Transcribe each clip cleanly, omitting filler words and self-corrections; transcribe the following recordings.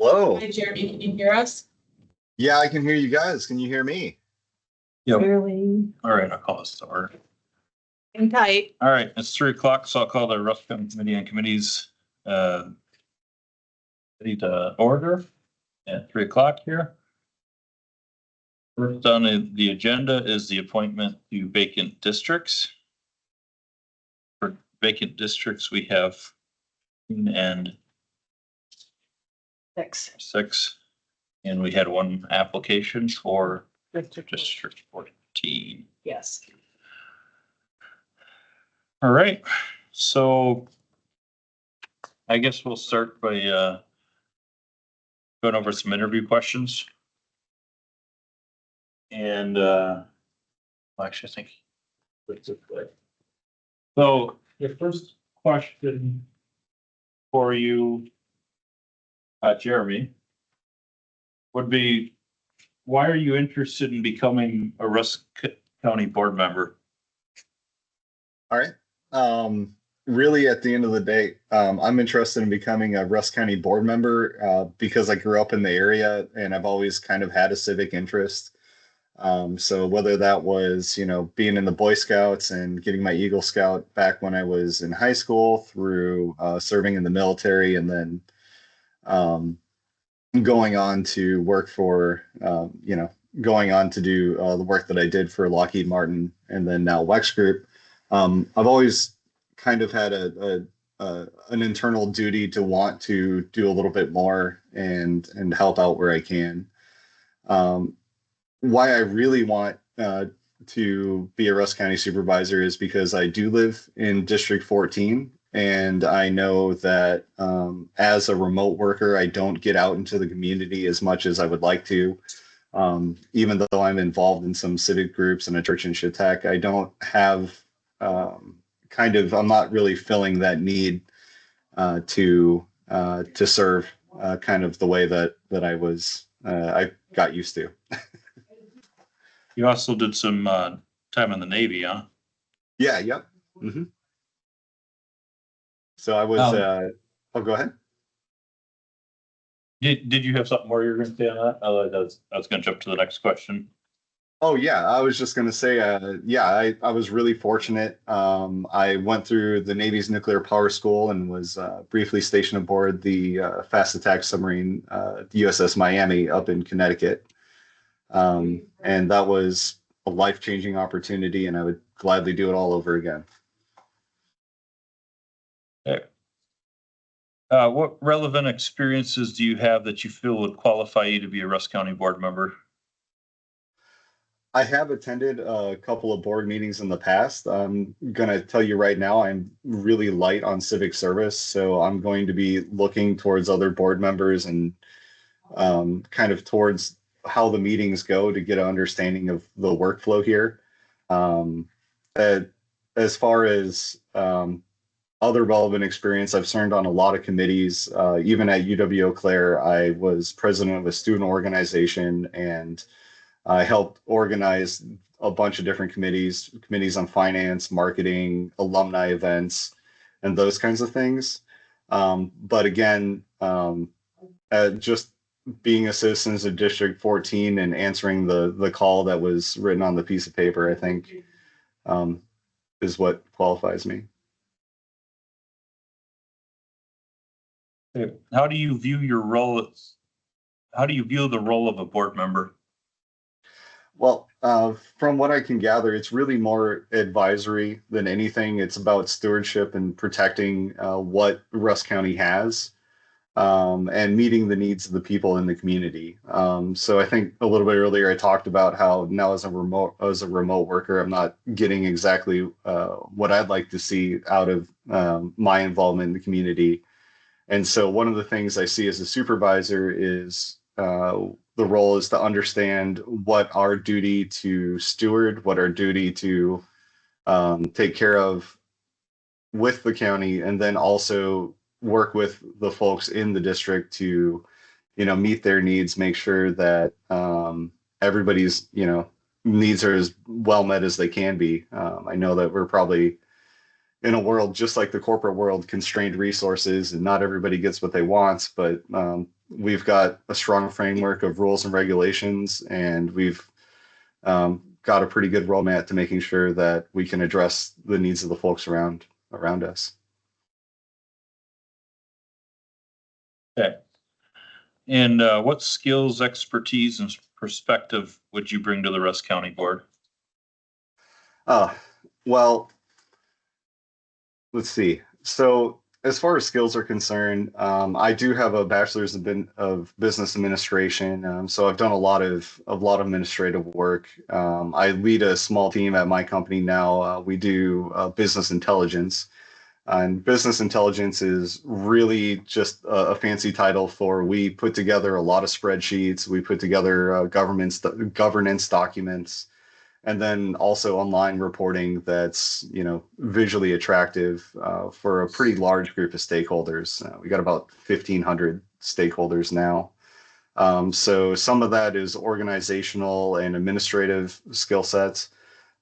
Hello. Hi, Jeremy, can you hear us? Yeah, I can hear you guys. Can you hear me? Yep. Clearly. All right, I'll call this to order. Hang tight. All right, it's 3:00, so I'll call the Rusk County Committee on Committees ready to order at 3:00 here. First on the agenda is the appointment to vacant districts. For vacant districts, we have 15 and 6, and we had one application for District 14. Yes. All right, so I guess we'll start by going over some interview questions. And actually, I think. So the first question for you, Jeremy, would be, why are you interested in becoming a Rusk County board member? All right. Really, at the end of the day, I'm interested in becoming a Rusk County board member because I grew up in the area and I've always kind of had a civic interest. So whether that was, being in the Boy Scouts and getting my Eagle Scout back when I was in high school, through serving in the military, and then going on to work for, going on to do the work that I did for Lockheed Martin and then now Wex Group. I've always kind of had an internal duty to want to do a little bit more and help out where I can. Why I really want to be a Rusk County supervisor is because I do live in District 14, and I know that as a remote worker, I don't get out into the community as much as I would like to. Even though I'm involved in some civic groups and a church in Chautauqua, I don't have I'm not really filling that need to serve kind of the way that I got used to. You also did some time in the Navy, huh? Yeah, yep. Mm-hmm. So I was, go ahead. Did you have something more you were going to say on that? I was going to jump to the next question. Oh, yeah, I was just going to say, I was really fortunate. I went through the Navy's nuclear power school and was briefly stationed aboard the fast attack submarine, USS Miami, up in Connecticut. And that was a life-changing opportunity, and I would gladly do it all over again. Okay. What relevant experiences do you have that you feel would qualify you to be a Rusk County board member? I have attended a couple of board meetings in the past. I'm going to tell you right now, I'm really light on civic service, so I'm going to be looking towards other board members and kind of towards how the meetings go to get an understanding of the workflow here. As far as other relevant experience, I've served on a lot of committees. Even at UW Eau Claire, I was president of a student organization, and I helped organize a bunch of different committees on finance, marketing, alumni events, and those kinds of things. But again, just being a citizen of District 14 and answering the call that was written on the piece of paper, I think, is what qualifies me. How do you view your role? How do you view the role of a board member? Well, from what I can gather, it's really more advisory than anything. It's about stewardship and protecting what Rusk County has, and meeting the needs of the people in the community. So I think a little bit earlier I talked about how now as a remote worker, I'm not getting exactly what I'd like to see out of my involvement in the community. And so one of the things I see as a supervisor is the role is to understand what our duty to steward, what our duty to take care of with the county, and then also work with the folks in the district to, meet their needs, make sure that everybody's, needs are as well met as they can be. I know that we're probably, in a world just like the corporate world, constrained resources, and not everybody gets what they want. But we've got a strong framework of rules and regulations, and we've got a pretty good roadmap to making sure that we can address the needs of the folks around us. Okay. And what skills, expertise, and perspective would you bring to the Rusk County Board? Well, let's see. So as far as skills are concerned, I do have a bachelor's of business administration. So I've done a lot of administrative work. I lead a small team at my company now. We do business intelligence. And business intelligence is really just a fancy title for we put together a lot of spreadsheets, we put together governance documents, and then also online reporting that's, you know, visually attractive for a pretty large group of stakeholders. We got about 1,500 stakeholders now. So some of that is organizational and administrative skill sets.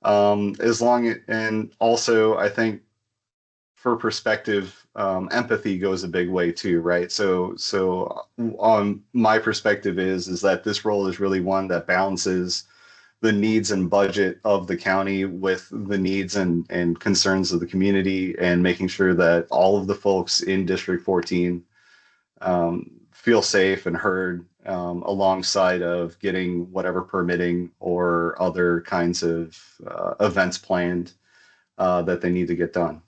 And also I think for perspective, empathy goes a big way too, right? So on my perspective is that this role is really one that balances the needs and budget of the county with the needs and concerns of the community, and making sure that all of the folks in District 14 feel safe and heard, alongside of getting whatever permitting or other kinds of events planned that they need to get done.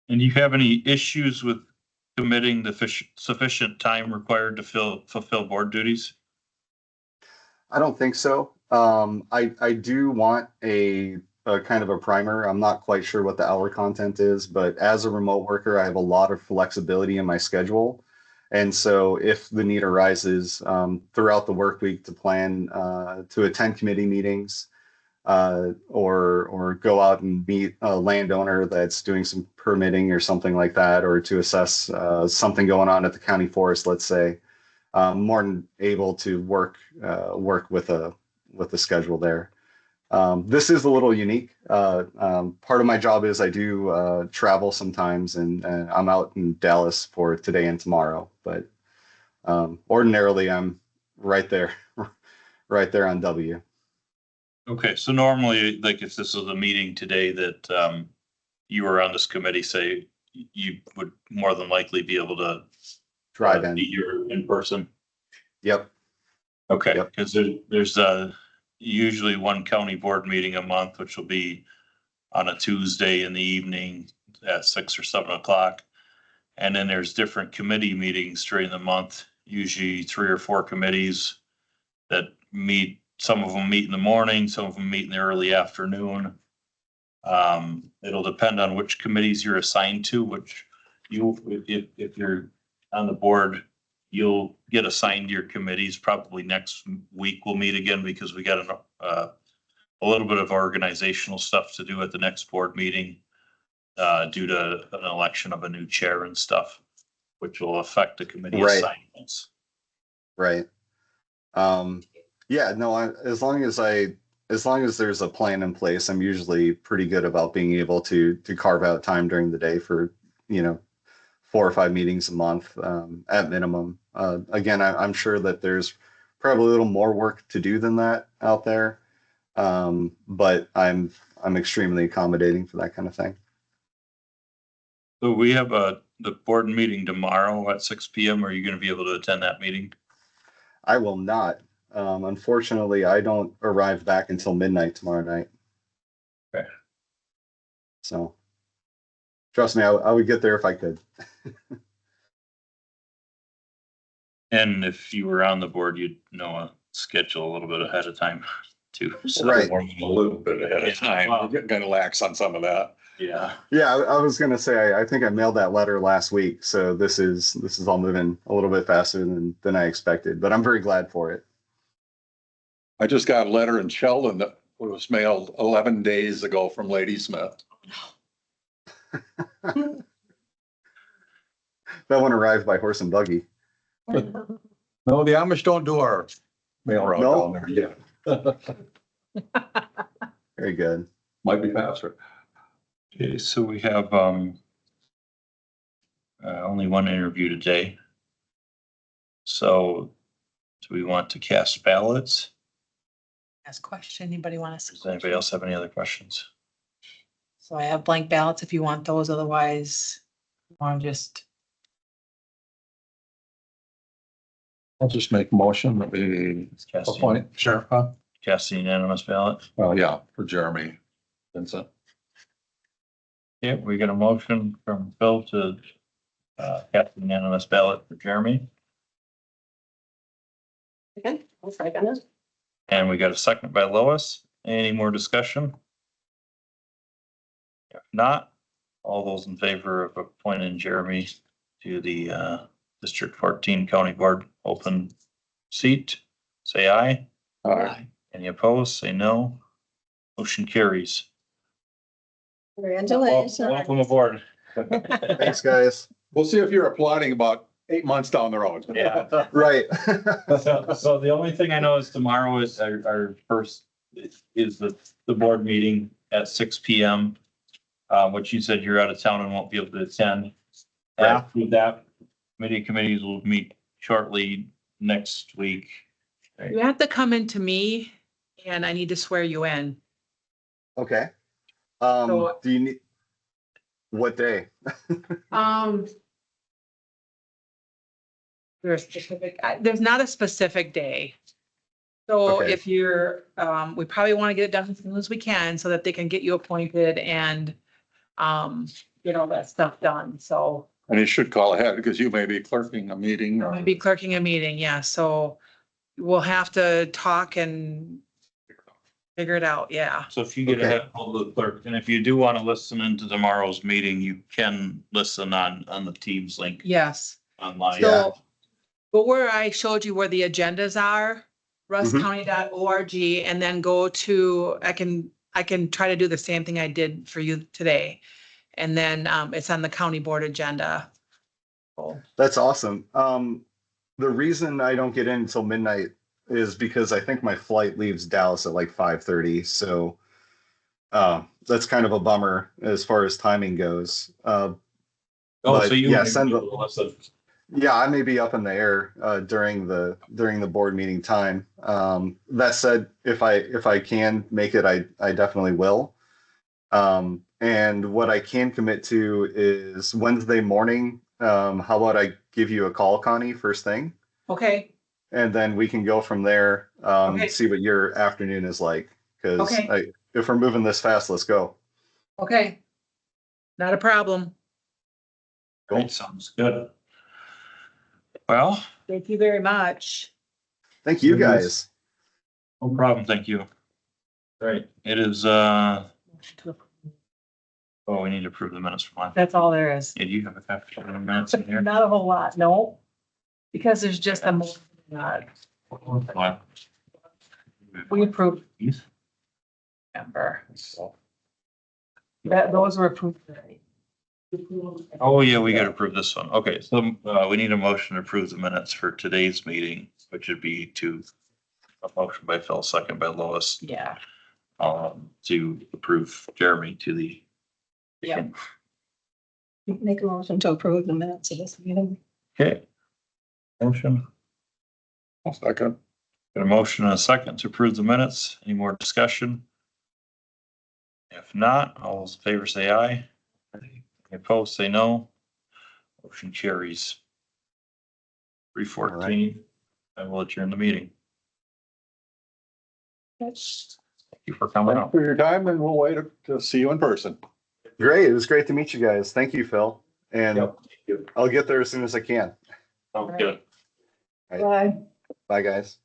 And do you have any issues with committing the sufficient time required to fulfill board duties? I don't think so. I do want a kind of a primer. I'm not quite sure what the hour content is, but as a remote worker, I have a lot of flexibility in my schedule. And so if the need arises throughout the work week to plan to attend committee meetings, or go out and meet a landowner that's doing some permitting or something like that, or to assess something going on at the county forest, let's say, more than able to work with a schedule there. This is a little unique. Part of my job is I do travel sometimes, and I'm out in Dallas for today and tomorrow, but ordinarily I'm right there on W. Okay, so normally, like if this was a meeting today that you were on this committee, say, you would more than likely be able to Drive in. be here in person. Yep. Okay, Yep. because there's usually one county board meeting a month, which will be on a Tuesday in the evening at 6 or 7 o'clock. And then there's different committee meetings during the month, usually 3 or 4 committees that meet. Some of them meet in the morning, some of them meet in the early afternoon. It'll depend on which committees you're assigned to, which if you're on the board, you'll get assigned your committees. Probably next week we'll meet again because we got a little bit of organizational stuff to do at the next board meeting due to an election of a new chair and stuff, which will affect the committee assignments. Right. Yeah, no, as long as there's a plan in place, I'm usually pretty good about being able to carve out time during the day for, 4 or 5 meetings a month at minimum. Again, I'm sure that there's probably a little more work to do than that out there, but I'm extremely accommodating for that kind of thing. So we have the board meeting tomorrow at 6 p.m. Are you going to be able to attend that meeting? I will not. Unfortunately, I don't arrive back until midnight tomorrow night. Okay. So, trust me, I would get there if I could. And if you were on the board, you'd know a schedule a little bit ahead of time too. So Right. A little bit ahead of time. We're getting kind of lax on some of that. Yeah. Yeah, I was gonna say I think I mailed that letter last week, so this is all moving a little bit faster than I expected, but I'm very glad for it. I just got a letter in Sheldon that was mailed 11 days ago from Lady Smith. That one arrived by horse and buggy. No, the Amish don't do our mail route No? down there. Yeah. Very good. Might be faster. Okay, so we have, only one interview today. So do we want to cast ballots? Ask question. Anybody want to? Does anybody else have any other questions? So I have blank ballots if you want those. Otherwise, you want to just, I'll just make a motion that we appoint Sheriff. Cast the unanimous ballot. Well, yeah, for Jeremy Vincent. Yeah, we got a motion from Phil to cast the unanimous ballot for Jeremy. okay, I'll second it. And we got a second by Lois. Any more discussion? If not, all those in favor of appointing Jeremy to the District 14 County Board open seat, say aye. Aye. Any opposed, say no. Motion carries. Congratulations. Welcome aboard. Thanks, guys. We'll see if you're applying about 8 months down the road. Yeah. Right. So the only thing I know is tomorrow is our first, is the board meeting at 6 PM. Which you said you're out of town and won't be able to attend. Right. After that, committees will meet shortly next week. You have to come in to me and I need to swear you in. Okay. So- Do you need, what day? There's specific, there's not a specific day. So Okay. if you're, we probably want to get it done as soon as we can so that they can get you appointed and, get all that stuff done. So And you should call ahead because you may be clerking a meeting. I'm gonna be clerking a meeting, yeah, so we'll have to talk and figure it out, yeah. So if you get Okay. ahead of the clerk, and if you do want to listen into tomorrow's meeting, you can listen on the Teams link Yes. online. So, but where I showed you where the agendas are, Mhm. russcounty.org, and then go to, I can try to do the same thing I did for you today. And then, it's on the county board agenda. Oh, That's awesome. The reason I don't get in until midnight is because I think my flight leaves Dallas at like 5:30. So that's kind of a bummer as far as timing goes. Oh, but so you. yeah, won't send be the- able to listen. Yeah, I may be up in the air during the board meeting time. That said, if I can make it, I definitely will. And what I can commit to is Wednesday morning. How about I give you a call, Connie, first thing, okay, and then we can go from there. Okay. See what your afternoon is like. Because Okay. if we're moving this fast, let's go. okay. Not a problem. Great, sounds good. Well, Thank you very much. Thank you, Yes. guys. no problem, thank you. Right, it is, we need to approve the minutes from last. That's all there is. Yeah, do you have a copy of the minutes in here? Not a whole lot, no. Because there's just a, What? we approved Yes. member. Those were approved already. Oh, yeah, we gotta approve this one. Okay, so, we need a motion to approve the minutes for today's meeting, which would be a motion by Phil, second by Lois, Yeah, to approve Jeremy to the. yeah. Make a motion to approve the minutes of this meeting. Okay. Motion, I'll second. got a motion and a second to approve the minutes. Any more discussion? If not, all those in favor say aye. Any opposed, say no. Motion carries. 3:14, I will adjourn the meeting. Thank you for coming Thanks out. for your time and we'll wait to see you in person. Great. It was great to meet you guys. Thank you, Phil. And Yep. I'll get there as soon as I can. Sounds good. Bye. Bye, guys.